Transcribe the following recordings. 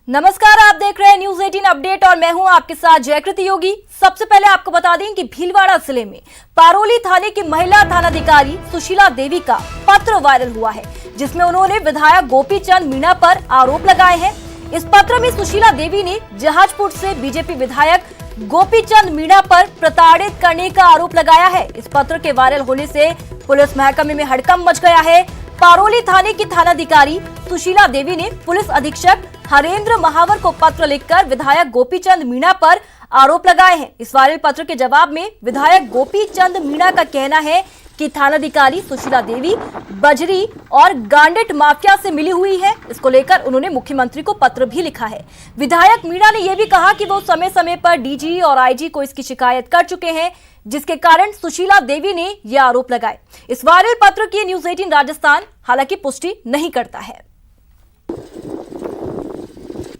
नमस्कार, आप देख रहे हैं न्यूज 18 अपडेट और मैं हूं आपके साथ जयकृति योगी। सबसे पहले आपको बता दें कि भीलवाड़ा जिले में पारोली थाने की महिला थानाधिकारी सुशीला देवी का पत्र वायरल हुआ है, जिसमें उन्होंने विधायक गोपीचंद मीणा पर आरोप लगाए हैं। इस पत्र में सुशीला देवी ने जहाजपुर से बीजेपी विधायक गोपीचंद मीणा पर प्रताड़ित करने का आरोप लगाया है। इस पत्र के वायरल होने से पुलिस महकमे में हड़कंप मच गया है। पारोली थाने की थानाधिकारी सुशीला देवी ने पुलिस अधीक्षक हरेंद्र महावर को पत्र लिखकर विधायक गोपीचंद मीणा पर आरोप लगाए हैं। इस वायरल पत्र के जवाब में विधायक गोपीचंद मीणा का कहना है कि थानाधिकारी सुशीला देवी बजरी और गांडेट माफिया से मिली हुई है। इसको लेकर उन्होंने मुख्यमंत्री को पत्र भी लिखा है। विधायक मीणा ने यह भी कहा कि वो समय समय पर डीजी और आईजी को इसकी शिकायत कर चुके हैं, जिसके कारण सुशीला देवी ने यह आरोप लगाए। इस वायरल पत्र की न्यूज 18 राजस्थान हालांकि पुष्टि नहीं करता है।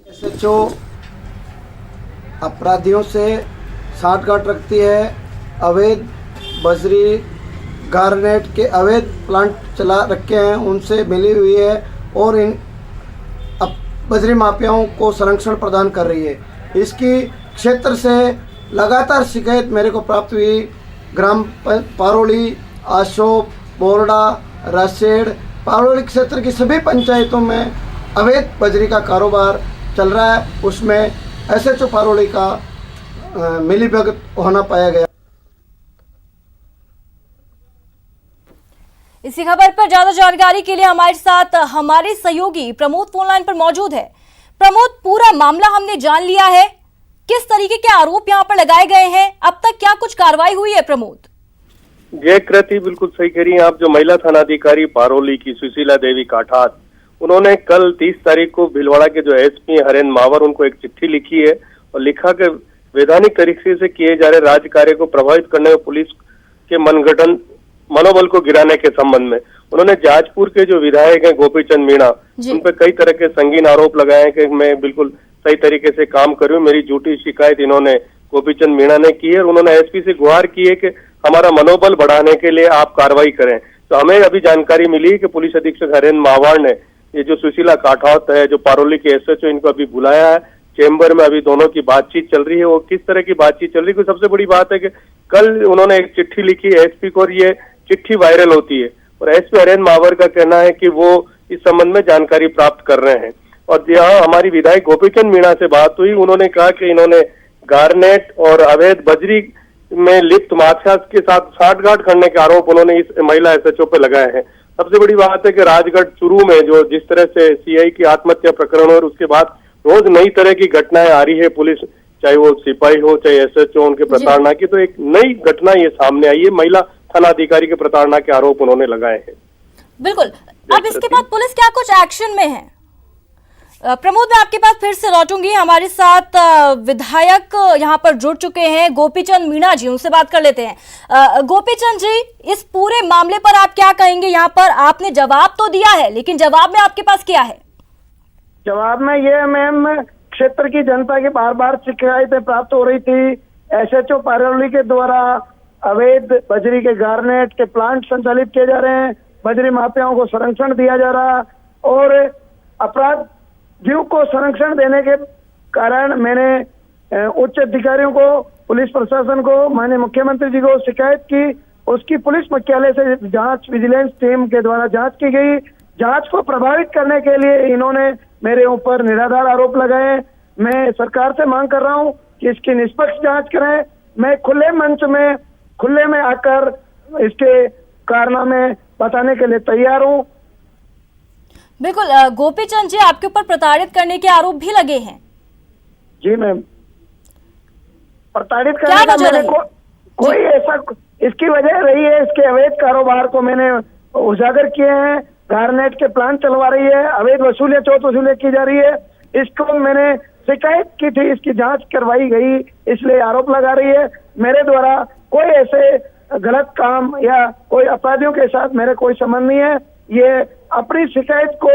एसएचओ अपराधियों से साठगांठ रखती है। अवैध बजरी गारनेट के अवैध प्लांट चला रखे हैं, उनसे मिली हुई है और इन बजरी माफियाओं को संरक्षण प्रदान कर रही है। इसकी क्षेत्र से लगातार शिकायत मेरे को प्राप्त हुई। ग्राम पारोली, आशोप, बोरडा, राशेड़, पारोली क्षेत्र की सभी पंचायतों में अवैध बजरी का कारोबार चल रहा है। उसमें एसएचओ पारोली का मिलीभगत होना पाया गया। इसी खबर पर ज्यादा जानकारी के लिए हमारे साथ हमारे सहयोगी प्रमोद फोन लाइन पर मौजूद है। प्रमोद, पूरा मामला हमने जान लिया है, किस तरीके के आरोप यहाँ पर लगाए गए हैं, अब तक क्या कुछ कार्रवाई हुई है? प्रमोद। जयकृति बिल्कुल सही कह रही हैं आप। जो महिला थानाधिकारी पारोली की सुशीला देवी काठात, उन्होंने कल 30 तारीख को भीलवाड़ा के जो एसपी हरेंद्र मावर, उनको एक चिट्ठी लिखी है और लिखा कि वैधानिक तरीके से किए जा रहे राज्य कार्य को प्रभावित करने में पुलिस के मनोबल को गिराने के संबंध में उन्होंने जहाजपुर के जो विधायक हैं गोपीचंद मीणा, उन पर कई तरह के संगीन आरोप लगाए हैं कि मैं बिल्कुल सही तरीके से काम कर रही हूँ। मेरी झूठी शिकायत इन्होंने गोपीचंद मीणा ने की है और उन्होंने एसपी से गुहार की है कि हमारा मनोबल बढ़ाने के लिए आप कार्रवाई करें। तो हमें अभी जानकारी मिली कि पुलिस अधीक्षक हरेंद्र मावाड़ ने ये जो सुशीला काठात है, जो पारोली के एसएचओ, इनको अभी बुलाया है चेंबर में। अभी दोनों की बातचीत चल रही है। वो किस तरह की बातचीत चल रही है, सबसे बड़ी बात है कि कल उन्होंने एक चिट्ठी लिखी है एसपी को और ये चिट्ठी वायरल होती है और एसपी हरेंद्र मावर का कहना है कि वो इस संबंध में जानकारी प्राप्त कर रहे हैं। और जहां हमारी विधायक गोपीचंद मीणा से बात हुई, उन्होंने कहा कि इन्होंने गारनेट और अवैध बजरी में लिप्त माफिया के साथ साठगांठ करने के आरोप उन्होंने इस महिला एसएचओ पे लगाए हैं। सबसे बड़ी बात है कि राजगढ़ चुरू में जो जिस तरह से सीआई की आत्महत्या प्रकरण और उसके बाद रोज नई तरह की घटनाएं आ रही है, पुलिस चाहे वो सिपाही हो चाहे एसएचओ, उनके प्रताड़ना की, तो एक नई घटना ये सामने आई है। महिला थानाधिकारी के प्रताड़ना के आरोप उन्होंने लगाए हैं। बिल्कुल। अब इसके बाद पुलिस क्या कुछ एक्शन में है? प्रमोद, मैं आपके पास फिर से लौटूंगी। हमारे साथ विधायक यहाँ पर जुड़ चुके हैं गोपीचंद मीणा जी, उनसे बात कर लेते हैं। गोपीचंद जी, इस पूरे मामले पर आप क्या कहेंगे? यहाँ पर आपने जवाब तो दिया है, लेकिन जवाब में आपके पास क्या है? जवाब में ये मैम, क्षेत्र की जनता की बार बार शिकायतें प्राप्त हो रही थी। एसएचओ पारोली के द्वारा अवैध बजरी के गारनेट के प्लांट संचालित किए जा रहे हैं, बजरी माफियाओं को संरक्षण दिया जा रहा और अपराधियों को संरक्षण देने के कारण मैंने उच्च अधिकारियों को, पुलिस प्रशासन को, माननीय मुख्यमंत्री जी को शिकायत की। उसकी पुलिस मुख्यालय से जांच विजिलेंस टीम के द्वारा जांच की गई। जांच को प्रभावित करने के लिए इन्होंने मेरे ऊपर निराधार आरोप लगाए। मैं सरकार से मांग कर रहा हूं कि इसकी निष्पक्ष जांच करें। मैं खुले मंच में, खुले में आकर इसके कारनामे बताने के लिए तैयार हूं। बिल्कुल। गोपीचंद जी, आपके ऊपर प्रताड़ित करने के आरोप भी लगे हैं। जी मैम, प्रताड़ित करने का मैंने कोई ऐसा, इसकी वजह रही है, इसके अवैध कारोबार को मैंने उजागर किए हैं। गारनेट के प्लांट चलवा रही है, अवैध वसूलियां, चौथ वसूलियां की जा रही है। इसको मैंने शिकायत की थी, इसकी जांच करवाई गई, इसलिए आरोप लगा रही है। मेरे द्वारा कोई ऐसे गलत काम या कोई अपराधियों के साथ मेरे कोई संबंध नहीं है। ये अपनी शिकायत को,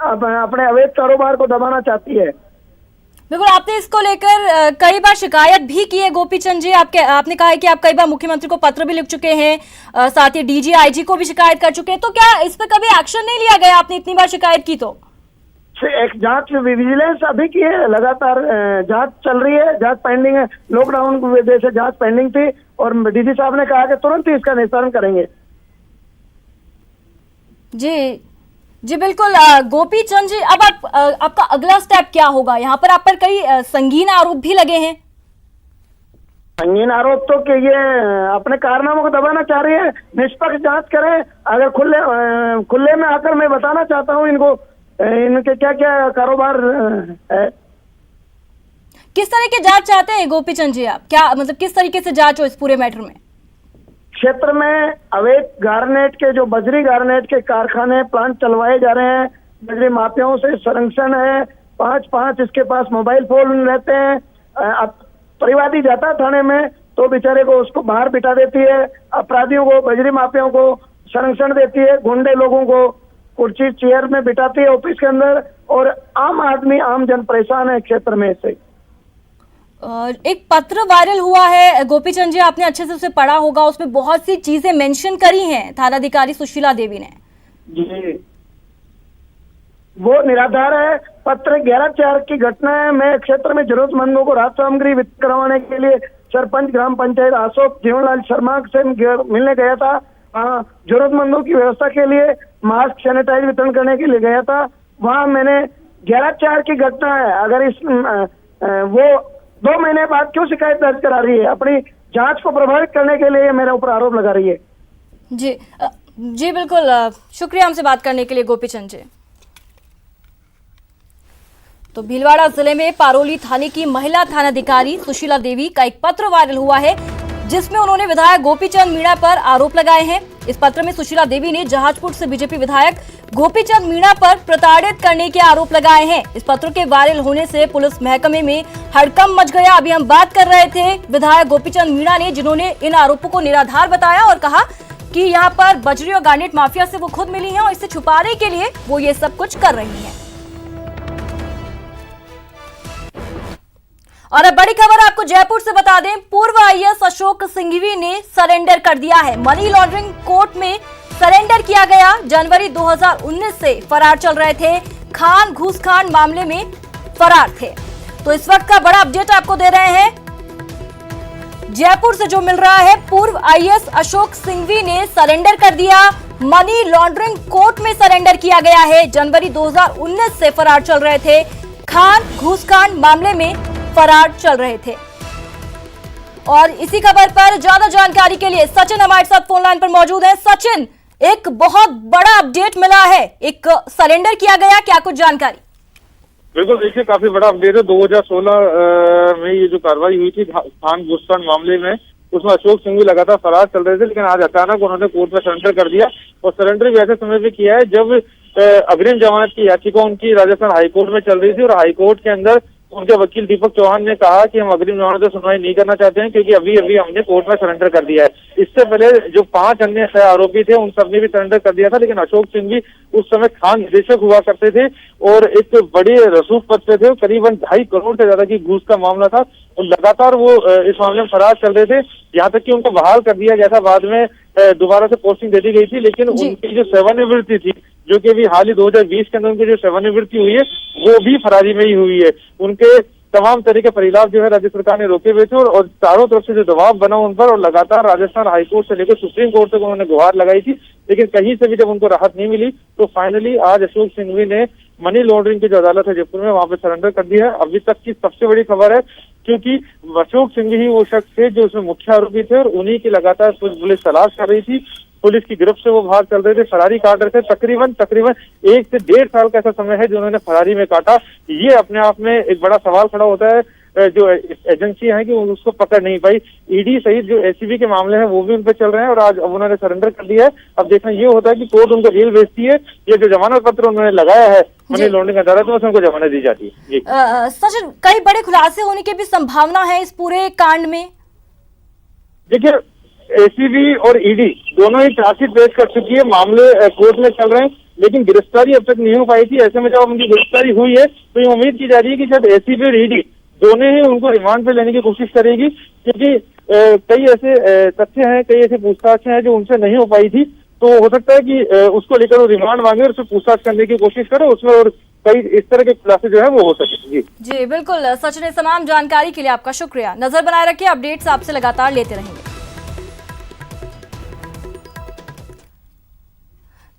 अपने अवैध कारोबार को दबाना चाहती है। बिल्कुल, आपने इसको लेकर कई बार शिकायत भी की है गोपीचंद जी। आपने कहा है कि आप कई बार मुख्यमंत्री को पत्र भी लिख चुके हैं, साथ ही डीजी आईजी को भी शिकायत कर चुके हैं। तो क्या इस पर कभी एक्शन नहीं लिया गया? आपने इतनी बार शिकायत की तो एक जांच विजिलेंस अभी की है, लगातार जांच चल रही है, जांच पेंडिंग है। लॉकडाउन की वजह से जांच पेंडिंग थी और डीसी साहब ने कहा कि तुरंत ही इसका निस्तारण करेंगे। जी जी बिल्कुल। गोपी चंद जी, अब आपका अगला स्टेप क्या होगा? यहाँ पर आप पर कई संगीन आरोप भी लगे हैं। संगीन आरोप तो कि ये अपने कारनामों को दबाना चाह रही है। निष्पक्ष जांच करें। अगर खुले में आकर मैं बताना चाहता हूँ इनको, इनके क्या क्या कारोबार है। किस तरह की जांच चाहते हैं गोपी चंद जी आप? क्या मतलब किस तरीके से जांच हो इस पूरे मैटर में? क्षेत्र में अवैध गारनेट के, जो बजरी गारनेट के कारखाने प्लांट चलवाए जा रहे हैं, बजरी माफियाओं से संरक्षण है। 5-5 इसके पास मोबाइल फोन रहते हैं। अब परिवादी जाता है थाने में तो बेचारे को उसको बाहर बिठा देती है, अपराधियों को, बजरी माफियाओं को संरक्षण देती है, गुंडे लोगों को कुर्सी चेयर में बिठाती है ऑफिस के अंदर, और आम आदमी, आम जन परेशान है क्षेत्र में से। एक पत्र वायरल हुआ है गोपी चंद जी, आपने अच्छे से उसे पढ़ा होगा। उसमें बहुत सी चीजें मेंशन करी हैं थानाधिकारी सुशीला देवी ने। जी, वो निराधार है। पत्र 11/4 की घटना है। मैं क्षेत्र में जरूरतमंदों को राहत सामग्री वितरित करवाने के लिए सरपंच ग्राम पंचायत अशोक जीवनलाल शर्मा से मिलने गया था। जरूरतमंदों की व्यवस्था के लिए मास्क, सैनिटाइज वितरण करने के लिए गया था। वहां मैंने 11/4 की घटना है। अगर इस वो 2 महीने बाद क्यों शिकायत दर्ज करा रही है? अपनी जांच को प्रभावित करने के लिए मेरे ऊपर आरोप लगा रही है। जी जी बिल्कुल। शुक्रिया हमसे बात करने के लिए गोपी चंद जी। तो भीलवाड़ा जिले में पारोली थाने की महिला थानाधिकारी सुशीला देवी का एक पत्र वायरल हुआ है, जिसमें उन्होंने विधायक गोपीचंद मीणा पर आरोप लगाए हैं। इस पत्र में सुशीला देवी ने जहाजपुर से बीजेपी विधायक गोपीचंद मीणा पर प्रताड़ित करने के आरोप लगाए हैं। इस पत्र के वायरल होने से पुलिस महकमे में हड़कंप मच गया। अभी हम बात कर रहे थे विधायक गोपीचंद मीणा ने, जिन्होंने इन आरोपों को निराधार बताया और कहा कि यहाँ पर बजरी और गारनेट माफिया से वो खुद मिली हैं और इसे छुपाने के लिए वो ये सब कुछ कर रही हैं। और अब बड़ी खबर आपको जयपुर से बता दें, पूर्व आईएएस अशोक सिंघवी ने सरेंडर कर दिया है। मनी लॉन्ड्रिंग कोर्ट में सरेंडर किया गया। जनवरी 2019 से फरार चल रहे थे, खान घूस खान मामले में फरार थे। तो इस वक्त का बड़ा अपडेट आपको दे रहे हैं जयपुर से जो मिल रहा है। पूर्व आईएएस अशोक सिंघवी ने सरेंडर कर दिया। मनी लॉन्ड्रिंग कोर्ट में सरेंडर किया गया है। जनवरी 2019 से फरार चल रहे थे, खान घूस खान मामले में फरार चल रहे थे। और इसी खबर पर ज्यादा जानकारी के लिए सचिन हमारे साथ फोन लाइन पर मौजूद है। सचिन, एक बहुत बड़ा अपडेट मिला है, एक सरेंडर किया गया, क्या कुछ जानकारी? बिल्कुल, देखिए काफी बड़ा अपडेट है। 2016 में ये जो कार्रवाई हुई थी खान घूसखान मामले में, उसमें अशोक सिंघवी लगातार फरार चल रहे थे, लेकिन आज अचानक उन्होंने कोर्ट में सरेंडर कर दिया। और सरेंडर भी ऐसे समय पे किया है जब अग्रिम जमानत की याचिका उनकी राजस्थान हाईकोर्ट में चल रही थी और हाईकोर्ट के अंदर उनके वकील दीपक चौहान ने कहा कि हम अग्रिम जमानत पर सुनवाई नहीं करना चाहते हैं, क्योंकि अभी अभी हमने कोर्ट में सरेंडर कर दिया है। इससे पहले जो 5 अन्य आरोपी थे उन सबने भी सरेंडर कर दिया था, लेकिन अशोक सिंघवी उस समय खान निदेशक हुआ करते थे और एक बड़े रसूख पद पे थे। करीबन 2.5 करोड़ से ज्यादा की घूस का मामला था और लगातार वो इस मामले में फरार चल रहे थे, यहाँ तक कि उनको बहाल कर दिया गया था। बाद में दोबारा से पोस्टिंग दे दी गई थी, लेकिन उनकी जो सेवानिवृत्ति थी, जो कि अभी हाल ही 2020 के अंदर उनकी जो सेवानिवृत्ति हुई है, वो भी फरारी में ही हुई है। उनके तमाम तरह के परिलाभ जो है राज्य सरकार ने रोके हुए थे और चारों तरफ से जो दबाव बना उन पर, और लगातार राजस्थान हाईकोर्ट से लेकर सुप्रीम कोर्ट तक उन्होंने गुहार लगाई थी, लेकिन कहीं से भी जब उनको राहत नहीं मिली तो फाइनली आज अशोक सिंघवी ने मनी लॉन्ड्रिंग की जो अदालत है जयपुर में, वहां पे सरेंडर कर दिया है। अभी तक की सबसे बड़ी खबर है, क्योंकि अशोक सिंघवी ही वो शख्स थे जो उसमें मुख्य आरोपी थे और उन्हीं की लगातार पुलिस तलाश कर रही थी। पुलिस की गिरफ्त से वो बाहर चल रहे थे, फरारी काट रहे थे। तकरीबन 1 से 1.5 साल का ऐसा समय है जो उन्होंने फरारी में काटा। ये अपने आप में एक बड़ा सवाल खड़ा होता है, जो एजेंसी है कि उसको पकड़ नहीं पाई। ईडी सहित जो एसीबी के मामले हैं वो भी उन पर चल रहे हैं और आज अब उन्होंने सरेंडर कर दिया है। अब देखना ये होता है कि कोर्ट उनको जेल भेजती है, ये जो जमानत पत्र उन्होंने लगाया है मनी लॉन्ड्रिंग अदालत में, उनको जमानत दी जाती है। सचिन, कई बड़े खुलासे होने की भी संभावना है इस पूरे कांड में। देखिए, एसीबी और ईडी दोनों ही चार्जशीट पेश कर चुकी है, मामले कोर्ट में चल रहे हैं, लेकिन गिरफ्तारी अब तक नहीं हो पाई थी। ऐसे में जब उनकी गिरफ्तारी हुई है तो ये उम्मीद की जा रही है कि शायद एसीबी और ईडी दोनों ही उनको रिमांड पे लेने की कोशिश करेगी, क्योंकि कई ऐसे तथ्य हैं, कई ऐसे पूछताछें हैं जो उनसे नहीं हो पाई थी। तो हो सकता है कि उसको लेकर वो रिमांड मांगे और उससे पूछताछ करने की कोशिश करे उसमें, और कई इस तरह के खुलासे जो है वो हो सके। जी बिल्कुल सचिन, इस तमाम जानकारी के लिए आपका शुक्रिया। नजर बनाए रखिए, अपडेट्स आपसे लगातार लेते रहेंगे।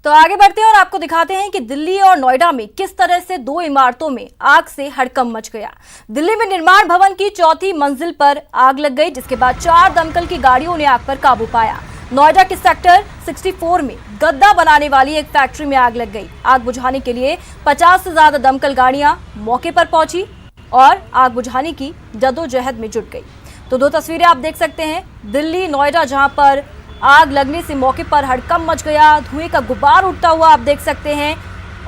तो आगे बढ़ते हैं और आपको दिखाते हैं कि दिल्ली और नोएडा में किस तरह से दो इमारतों में आग से हड़कंप मच गया। दिल्ली में निर्माण भवन की चौथी मंजिल पर आग लग गई, जिसके बाद 4 दमकल की गाड़ियों ने आग पर काबू पाया। नोएडा के सेक्टर 64 में गद्दा बनाने वाली एक फैक्ट्री में आग लग गई। आग बुझाने के लिए 50 से ज्यादा दमकल गाड़ियां मौके पर पहुंची और आग बुझाने की जद्दोजहद में जुट गई। तो 2 तस्वीरें आप देख सकते हैं, दिल्ली नोएडा, जहां पर आग लगने से मौके पर हड़कंप मच गया, धुएं का गुबार उठता हुआ आप देख सकते हैं।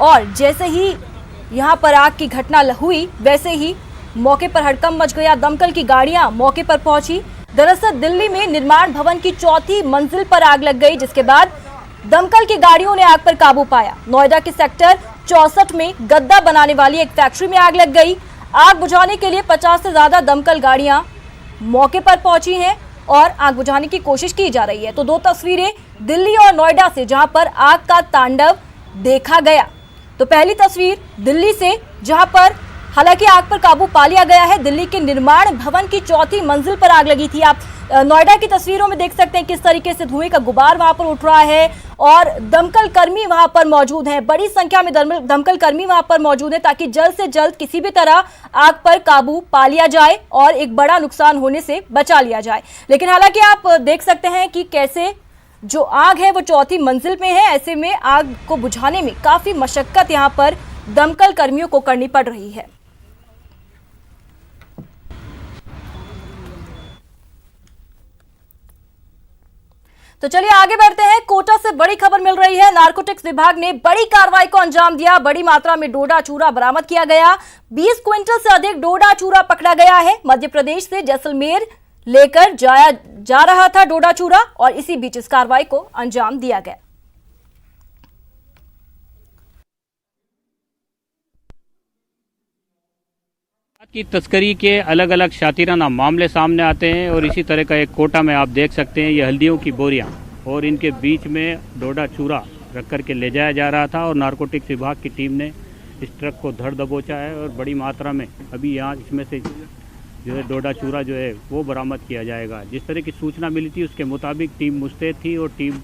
और जैसे ही यहां पर आग की घटना हुई, वैसे ही मौके पर हड़कंप मच गया, दमकल की गाड़ियां मौके पर पहुंची। दरअसल दिल्ली में निर्माण भवन की चौथी मंजिल पर आग लग गई, जिसके बाद दमकल की गाड़ियों ने आग पर काबू पाया। नोएडा के सेक्टर 64 में गद्दा बनाने वाली एक फैक्ट्री में आग लग गई। आग बुझाने के लिए 50 से ज्यादा दमकल गाड़ियां मौके पर पहुंची हैं और आग बुझाने की कोशिश की जा रही है। तो 2 तस्वीरें दिल्ली और नोएडा से, जहां पर आग का तांडव देखा गया। तो पहली तस्वीर दिल्ली से, जहां पर हालांकि आग पर काबू पा लिया गया है। दिल्ली के निर्माण भवन की चौथी मंजिल पर आग लगी थी। आप नोएडा की तस्वीरों में देख सकते हैं किस तरीके से धुएं का गुबार वहां पर उठ रहा है और दमकल कर्मी वहां पर मौजूद हैं। बड़ी संख्या में दमकल कर्मी वहां पर मौजूद हैं, ताकि जल्द से जल्द किसी भी तरह आग पर काबू पा लिया जाए और एक बड़ा नुकसान होने से बचा लिया जाए। लेकिन हालांकि आप देख सकते हैं कि कैसे जो आग है वो चौथी मंजिल में है। ऐसे में आग को बुझाने में काफी मशक्कत यहां पर दमकल कर्मियों को करनी पड़ रही है। तो चलिए आगे बढ़ते हैं। कोटा से बड़ी खबर मिल रही है। नारकोटिक्स विभाग ने बड़ी कार्रवाई को अंजाम दिया। बड़ी मात्रा में डोडा चूरा बरामद किया गया। 20 क्विंटल से अधिक डोडा चूरा पकड़ा गया है। मध्य प्रदेश से जैसलमेर लेकर जा रहा था डोडा चूरा और इसी बीच इस कार्रवाई को अंजाम दिया गया। की तस्करी के अलग अलग शातिराना मामले सामने आते हैं और इसी तरह का एक कोटा में आप देख सकते हैं ये हल्दियों की बोरियां और इनके बीच में डोडा चूरा रख करके ले जाया जा रहा था और नारकोटिक्स विभाग की टीम ने इस ट्रक को धर दबोचा है और बड़ी मात्रा में अभी यहाँ इसमें से जो है डोडा चूरा जो है वो बरामद किया जाएगा। जिस तरह की सूचना मिली थी उसके मुताबिक टीम मुस्तैद थी और टीम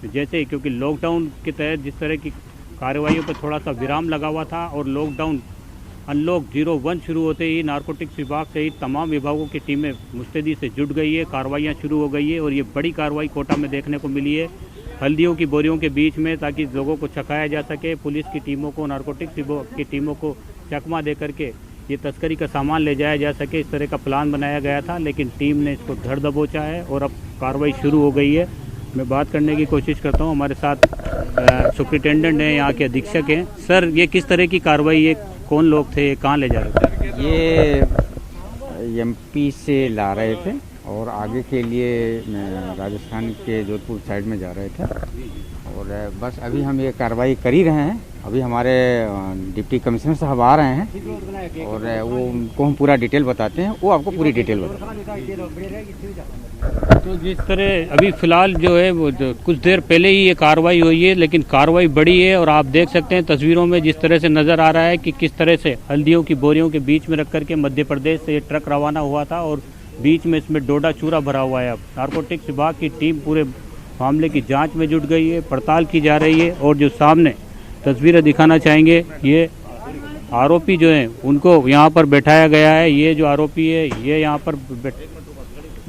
जैसे क्योंकि लॉकडाउन के तहत जिस तरह की कार्रवाइयों पर थोड़ा सा विराम लगा हुआ था और लॉकडाउन अनलॉक 01 शुरू होते ही नारकोटिक्स विभाग सहित तमाम विभागों की टीमें मुस्तैदी से जुट गई है, कार्रवाइयाँ शुरू हो गई है और ये बड़ी कार्रवाई कोटा में देखने को मिली है हल्दियों की बोरियों के बीच में, ताकि लोगों को छकाया जा सके। पुलिस की टीमों को, नारकोटिक्स विभाग की टीमों को चकमा दे करके ये तस्करी का सामान ले जाया जा सके, इस तरह का प्लान बनाया गया था। लेकिन टीम ने इसको धर दबोचा है और अब कार्रवाई शुरू हो गई है। मैं बात करने की कोशिश करता हूँ, हमारे साथ सुपरिटेंडेंट हैं, यहाँ के अधीक्षक हैं। सर, ये किस तरह की कार्रवाई है, कौन लोग थे, कहाँ ले जा रहे थे? ये एमपी से ला रहे थे और आगे के लिए राजस्थान के जोधपुर साइड में जा रहे थे और बस अभी हम ये कार्रवाई कर ही रहे हैं। अभी हमारे डिप्टी कमिश्नर साहब आ रहे हैं और वो उनको हम पूरा डिटेल बताते हैं, वो आपको पूरी डिटेल बताते हैं। तो जिस तरह अभी फिलहाल जो है वो कुछ देर पहले ही ये कार्रवाई हुई है, लेकिन कार्रवाई बड़ी है और आप देख सकते हैं तस्वीरों में जिस तरह से नज़र आ रहा है कि किस तरह से हल्दियों की बोरियों के बीच में रख करके मध्य प्रदेश से ये ट्रक रवाना हुआ था और बीच में इसमें डोडा चूरा भरा हुआ है। अब नारकोटिक्स विभाग की टीम पूरे मामले की जांच में जुट गई है, पड़ताल की जा रही है और जो सामने तस्वीरें दिखाना चाहेंगे, ये आरोपी जो हैं उनको यहाँ पर बैठाया गया है। ये जो आरोपी है ये यहाँ पर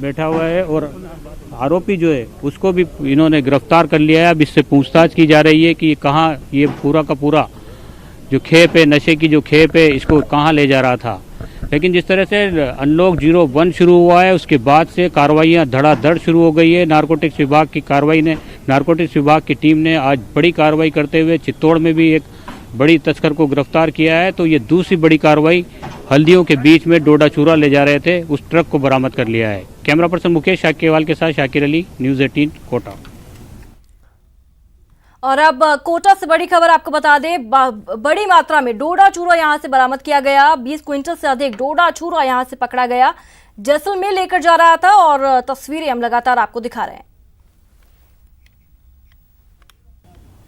बैठा हुआ है और आरोपी जो है उसको भी इन्होंने गिरफ्तार कर लिया है। अब इससे पूछताछ की जा रही है कि कहाँ ये पूरा का पूरा जो खेप है, नशे की जो खेप है, इसको कहाँ ले जा रहा था। लेकिन जिस तरह से अनलॉक 01 शुरू हुआ है उसके बाद से कार्रवाइयाँ धड़ाधड़ शुरू हो गई है। नारकोटिक्स विभाग की कार्रवाई ने, नारकोटिक्स विभाग की टीम ने आज बड़ी कार्रवाई करते हुए चित्तौड़ में भी एक बड़ी तस्कर को गिरफ्तार किया है। तो ये दूसरी बड़ी कार्रवाई, हल्दियों के बीच में डोडा चूरा ले जा रहे थे उस ट्रक को बरामद कर लिया है। कैमरा पर्सन मुकेश शाक्यवाल के साथ शाकिर अली, न्यूज़ 18 कोटा। और अब कोटा से बड़ी खबर आपको बता दें, बड़ी मात्रा में डोडा चूरा यहां से बरामद किया गया। 20 क्विंटल से अधिक डोडा चूरा यहां से पकड़ा गया। जैसलमेर लेकर जा रहा था और तस्वीरें हम लगातार आपको दिखा रहे हैं।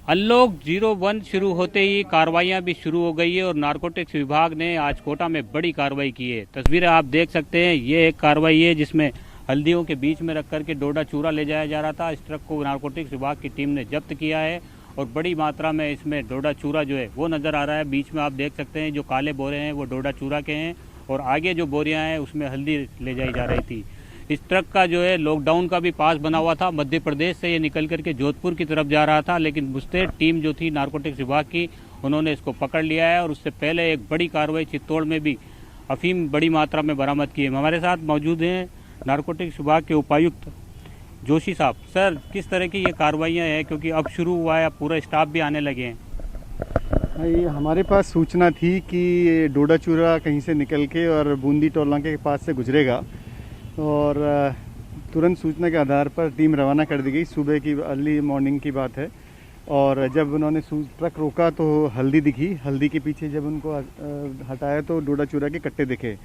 अनलॉक 01 शुरू होते ही कार्रवाइयां भी शुरू हो गई है और नारकोटिक्स विभाग ने आज कोटा में बड़ी कार्रवाई की है। तस्वीरें आप देख सकते हैं, ये एक कार्रवाई है जिसमें हल्दियों के बीच में रख करके डोडा चूरा ले जाया जा रहा था। इस ट्रक को नारकोटिक्स विभाग की टीम ने जब्त किया है और बड़ी मात्रा में इसमें डोडा चूरा जो है वो नज़र आ रहा है। बीच में आप देख सकते हैं जो काले बोरे हैं वो डोडा चूरा के हैं और आगे जो बोरियां हैं उसमें हल्दी ले जाई जा रही थी। इस ट्रक का जो है लॉकडाउन का भी पास बना हुआ था। मध्य प्रदेश से ये निकल करके जोधपुर की तरफ जा रहा था, लेकिन मुस्तैद टीम जो थी नारकोटिक्स विभाग की उन्होंने इसको पकड़ लिया है और उससे पहले एक बड़ी कार्रवाई चित्तौड़ में भी अफीम बड़ी मात्रा में बरामद की है। हमारे साथ मौजूद हैं नारकोटिक्स विभाग के उपायुक्त जोशी साहब। सर, किस तरह की ये कार्रवाइयाँ हैं, क्योंकि अब शुरू हुआ है, अब पूरा स्टाफ भी आने लगे हैं? ये हमारे पास सूचना थी कि डोडा चूरा कहीं से निकल के और बूंदी टोला के पास से गुजरेगा और तुरंत सूचना के आधार पर टीम रवाना कर दी गई। सुबह की अर्ली मॉर्निंग की बात है और जब उन्होंने ट्रक रोका तो हल्दी दिखी। हल्दी के पीछे जब उनको हटाया तो डोडा चूरा के कट्टे दिखे।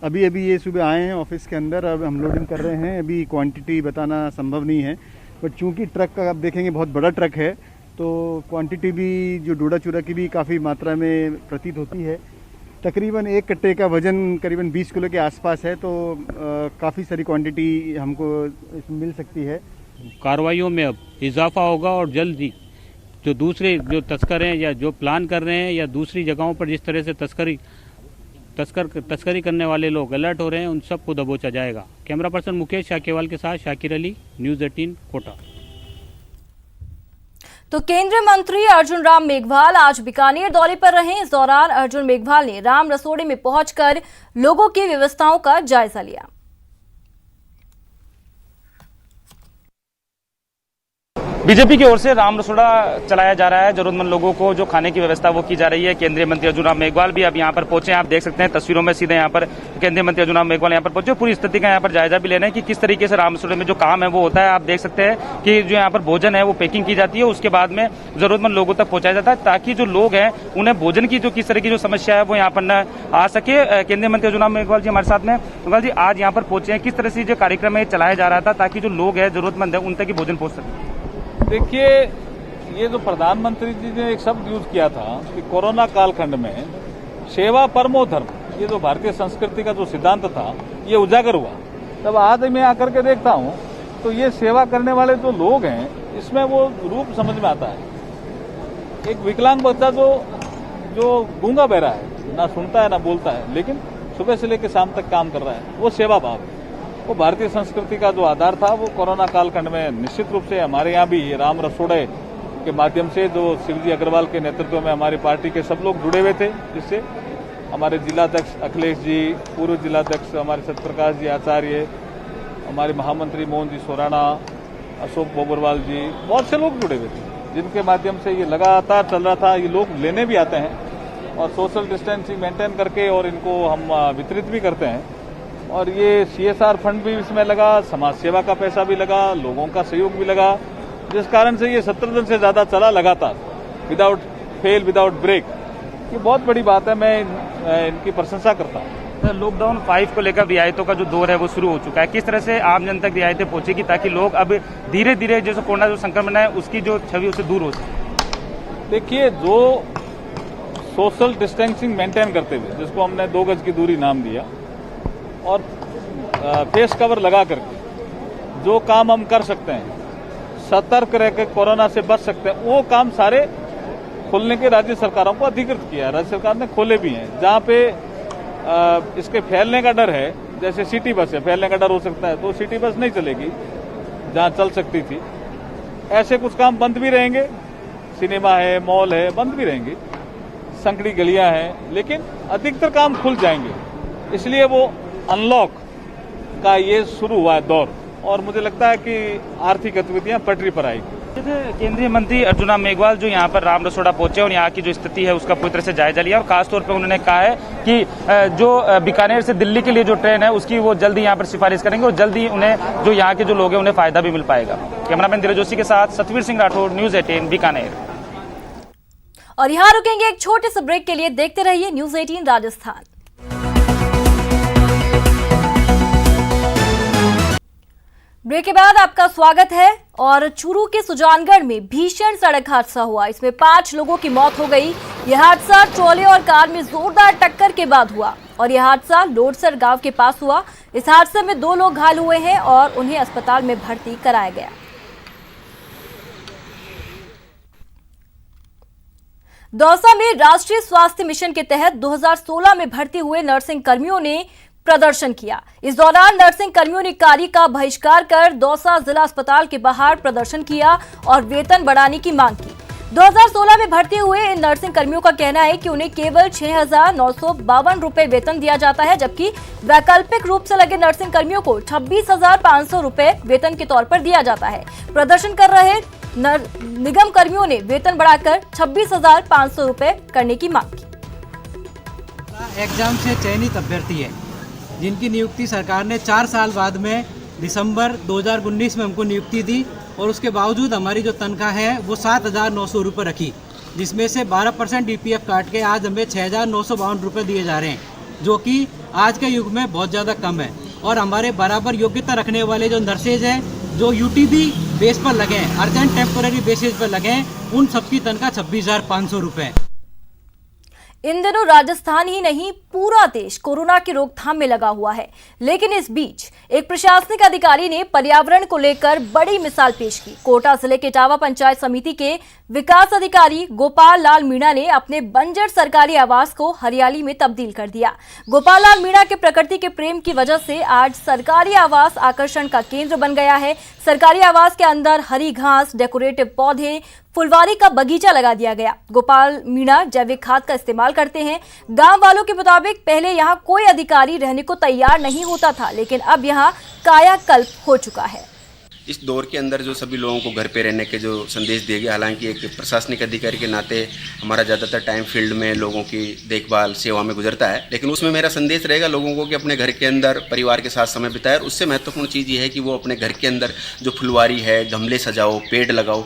अभी ये सुबह आए हैं ऑफिस के अंदर, अब हम लोडिंग कर रहे हैं। अभी क्वांटिटी बताना संभव नहीं है, बट चूंकि ट्रक का आप देखेंगे बहुत बड़ा ट्रक है तो क्वांटिटी भी जो डोडा चूरा की भी काफ़ी मात्रा में प्रतीत होती है। तकरीबन एक कट्टे का वजन करीबन 20 किलो के आसपास है, तो काफ़ी सारी क्वांटिटी हमको इसमें मिल सकती है। कार्रवाइयों में अब इजाफा होगा और जल्द ही जो दूसरे जो तस्कर हैं या जो प्लान कर रहे हैं या दूसरी जगहों पर जिस तरह से तस्करी करने वाले लोग अलर्ट हो रहे हैं, उन सबको दबोचा जाएगा। कैमरा पर्सन मुकेश शाकेवाल के साथ शाकिर अली, न्यूज़ 18 कोटा। तो केंद्रीय मंत्री अर्जुन राम मेघवाल आज बीकानेर दौरे पर रहे। इस दौरान अर्जुन मेघवाल ने राम रसोड़े में पहुंचकर लोगों की व्यवस्थाओं का जायजा लिया। बीजेपी की ओर से राम रसोड़ा चलाया जा रहा है। जरूरतमंद लोगों को जो खाने की व्यवस्था वो की जा रही है। केंद्रीय मंत्री अर्जुन राम मेघवाल भी अब यहाँ पर पहुंचे हैं। आप देख सकते हैं तस्वीरों में सीधे यहाँ पर केंद्रीय मंत्री अर्जुन राम मेघवाल यहाँ पर पहुंचे, पूरी स्थिति का यहाँ पर जायजा भी ले रहे हैं कि किस तरीके से राम रसोड़े में जो काम है वो होता है। आप देख सकते हैं कि जो यहाँ पर भोजन है वो पैकिंग की जाती है, उसके बाद में जरूरतमंद लोगों तक पहुंचाया जाता है ताकि जो लोग हैं उन्हें भोजन की जो किस तरह की जो समस्या है वो यहाँ पर न आ सके। केंद्रीय मंत्री अर्जुन राम मेघवाल जी हमारे साथ में। मेघवाल जी, आज यहाँ पर पहुंचे हैं, किस तरह से जो कार्यक्रम है चलाया जा रहा था ताकि जो लोग हैं जरूरतमंद है उन तक भोजन पहुंच सके? देखिए, ये जो प्रधानमंत्री जी ने एक शब्द यूज किया था कि कोरोना कालखंड में सेवा परमो धर्म, ये जो भारतीय संस्कृति का जो सिद्धांत था ये उजागर हुआ। तब आज मैं आकर के देखता हूँ तो ये सेवा करने वाले जो लोग हैं इसमें वो रूप समझ में आता है। एक विकलांग बच्चा जो गूंगा बहरा है, ना सुनता है ना बोलता है, लेकिन सुबह से लेकर शाम तक काम कर रहा है, वो सेवा भाव है। वो भारतीय संस्कृति का जो आधार था वो कोरोना कालखंड में निश्चित रूप से हमारे यहाँ भी राम रसोड़े के माध्यम से जो शिवजी अग्रवाल के नेतृत्व में हमारी पार्टी के सब लोग जुड़े हुए थे, जिससे हमारे जिलाध्यक्ष अखिलेश जी, पूर्व जिलाध्यक्ष हमारे सत्यप्रकाश जी आचार्य, हमारे महामंत्री मोहन जी सोराना, अशोक बोबरवाल जी, बहुत से लोग जुड़े हुए थे जिनके माध्यम से ये लगातार चल रहा था। ये लोग लेने भी आते हैं और सोशल डिस्टेंसिंग मेंटेन करके और इनको हम वितरित भी करते हैं। और ये CSR फंड भी इसमें लगा, समाज सेवा का पैसा भी लगा, लोगों का सहयोग भी लगा, जिस कारण से ये 17 दिन से ज्यादा चला लगातार, विदाउट फेल, विदाउट ब्रेक। ये बहुत बड़ी बात है, मैं इनकी प्रशंसा करता हूँ। लॉकडाउन 5 को लेकर रियायतों का जो दौर है वो शुरू हो चुका है। किस तरह से आम जन तक रियायतें पहुंचेगी ताकि लोग अब धीरे धीरे जो कोरोना जो संक्रमण है उसकी जो छवि उससे दूर हो सके? देखिए, जो सोशल डिस्टेंसिंग मेंटेन करते हुए, जिसको हमने 2 गज की दूरी नाम दिया, और फेस कवर लगा करके जो काम हम कर सकते हैं, सतर्क रहकर कोरोना से बच सकते हैं, वो काम सारे खोलने के राज्य सरकारों को अधिकृत किया है। राज्य सरकार ने खोले भी हैं। जहां पे इसके फैलने का डर है, जैसे सिटी बस है, फैलने का डर हो सकता है, तो सिटी बस नहीं चलेगी जहां चल सकती थी। ऐसे कुछ काम बंद भी रहेंगे, सिनेमा है, मॉल है, बंद भी रहेंगे, संकड़ी गलियां हैं, लेकिन अधिकतर काम खुल जाएंगे। इसलिए वो अनलॉक का ये शुरू हुआ है दौर, और मुझे लगता है कि आर्थिक गतिविधियां पटरी पर आएगी। केंद्रीय मंत्री अर्जुन राम मेघवाल जो यहाँ पर राम रसोड़ा पहुंचे और यहाँ की जो स्थिति है उसका पूरी तरह से जायजा लिया, और खासतौर पर उन्होंने कहा है कि जो बीकानेर से दिल्ली के लिए जो ट्रेन है उसकी वो जल्द ही यहाँ पर सिफारिश करेंगे और जल्द ही उन्हें जो यहाँ के जो लोग हैं उन्हें फायदा भी मिल पाएगा। कैमरामैन धीरज जोशी के साथ सतवीर सिंह राठौड़, न्यूज़ 18 बीकानेर। और यहाँ रुकेंगे एक छोटे से ब्रेक के लिए। देखते रहिए न्यूज़ 18 राजस्थान। ब्रेक के बाद आपका स्वागत है। और चूरू के सुजानगढ़ में भीषण सड़क हादसा हुआ। इसमें 5 लोगों की मौत हो गई। यह हादसा ट्रॉले और कार में जोरदार टक्कर के बाद हुआ और यह हादसा लोडसर गांव के पास हुआ। इस हादसे में 2 लोग घायल हुए हैं और उन्हें अस्पताल में भर्ती कराया गया। दौसा में राष्ट्रीय स्वास्थ्य मिशन के तहत 2016 में भर्ती हुए नर्सिंग कर्मियों ने प्रदर्शन किया। इस दौरान नर्सिंग कर्मियों ने कार्य का बहिष्कार कर दौसा जिला अस्पताल के बाहर प्रदर्शन किया और वेतन बढ़ाने की मांग की। 2016 में भर्ती हुए इन नर्सिंग कर्मियों का कहना है कि उन्हें केवल 6,952 रुपए वेतन दिया जाता है, जबकि वैकल्पिक रूप से लगे नर्सिंग कर्मियों को 26,500 रुपए वेतन के तौर पर दिया जाता है। प्रदर्शन कर रहे निगम कर्मियों ने वेतन बढ़ाकर 26,500 रुपए करने की मांग की। एग्जाम से चयनित अभ्यर्थी है जिनकी नियुक्ति सरकार ने 4 साल बाद में दिसंबर 2019 में हमको नियुक्ति दी और उसके बावजूद हमारी जो तनख्वाह है वो 7,900 रुपये रखी, जिसमें से 12% DPF काट के आज हमें 6,952 रुपये दिए जा रहे हैं, जो कि आज के युग में बहुत ज़्यादा कम है। और हमारे बराबर योग्यता रखने वाले जो नर्सेज हैं जो UTB बेस पर लगे हैं, अर्जेंट टेम्पोररी बेसिस पर लगे हैं, उन सबकी तनख्वाह 26,500 रुपये है। इन दिनों राजस्थान ही नहीं पूरा देश कोरोना की रोकथाम में लगा हुआ है, लेकिन इस बीच एक प्रशासनिक अधिकारी ने पर्यावरण को लेकर बड़ी मिसाल पेश की। कोटा जिले के टावा पंचायत समिति के विकास अधिकारी गोपाल लाल मीणा ने अपने बंजर सरकारी आवास को हरियाली में तब्दील कर दिया। गोपाल लाल मीणा के प्रकृति के प्रेम की वजह से आज सरकारी आवास आकर्षण का केंद्र बन गया है। सरकारी आवास के अंदर हरी घास, डेकोरेटिव पौधे, फुलवारी का बगीचा लगा दिया गया। गोपाल मीणा जैविक खाद का इस्तेमाल करते हैं। गांव वालों के मुताबिक पहले यहां कोई अधिकारी रहने को तैयार नहीं होता था, लेकिन अब यहां कायाकल्प हो चुका है। इस दौर के अंदर जो सभी लोगों को घर पे रहने के जो संदेश दिए गए, हालांकि एक प्रशासनिक अधिकारी के नाते हमारा ज़्यादातर टाइम फील्ड में लोगों की देखभाल सेवा में गुजरता है, लेकिन उसमें मेरा संदेश रहेगा लोगों को कि अपने घर के अंदर परिवार के साथ समय बिताएं। और उससे महत्वपूर्ण चीज़ ये है कि वो अपने घर के अंदर जो फुलवारी है, गमले सजाओ, पेड़ लगाओ।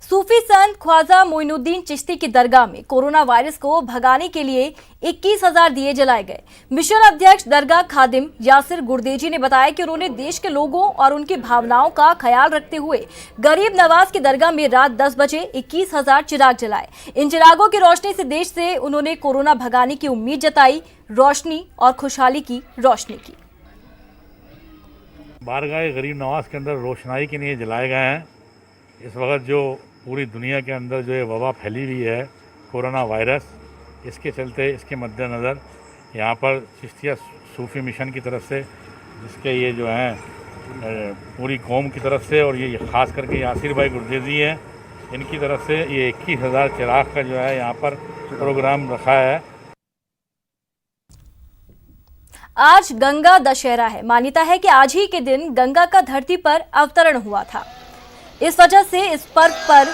सूफी संत ख्वाजा मोइनुद्दीन चिश्ती की दरगाह में कोरोना वायरस को भगाने के लिए 21,000 दिए जलाए गए। मिशन अध्यक्ष दरगाह खादिम यासिर गुरदेजी ने बताया कि उन्होंने देश के लोगों और उनकी भावनाओं का ख्याल रखते हुए गरीब नवाज की दरगाह में रात 10 बजे 21,000 चिराग जलाए। इन चिरागों की रोशनी से देश से उन्होंने कोरोना भगाने की उम्मीद जताई, रोशनी और खुशहाली की रोशनी की। बारगाह गरीब नवाज के अंदर रोशनाई के लिए जलाए गए हैं। इस वक्त जो पूरी दुनिया के अंदर जो ये वबा फैली हुई है कोरोना वायरस, इसके चलते इसके मद्देनज़र यहाँ पर चिश्तिया सूफी मिशन की तरफ से, जिसके ये जो हैं पूरी कौम की तरफ से और ये ख़ास करके यासिर भाई गुरदेजी हैं, इनकी तरफ से ये 21,000 चिराग का जो है यहाँ पर प्रोग्राम रखा है। आज गंगा दशहरा है। मान्यता है कि आज ही के दिन गंगा का धरती पर अवतरण हुआ था। इस वजह से इस पर्व पर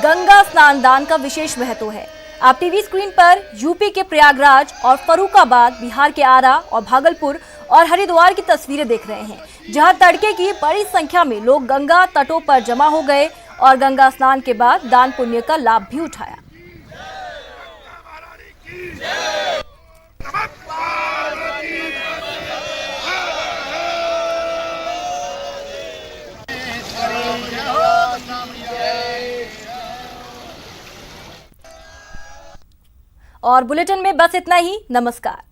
गंगा स्नान दान का विशेष महत्व है। आप टीवी स्क्रीन पर यूपी के प्रयागराज और फर्रुखाबाद, बिहार के आरा और भागलपुर और हरिद्वार की तस्वीरें देख रहे हैं, जहां तड़के की बड़ी संख्या में लोग गंगा तटों पर जमा हो गए और गंगा स्नान के बाद दान पुण्य का लाभ भी उठाया। और बुलेटिन में बस इतना ही। नमस्कार।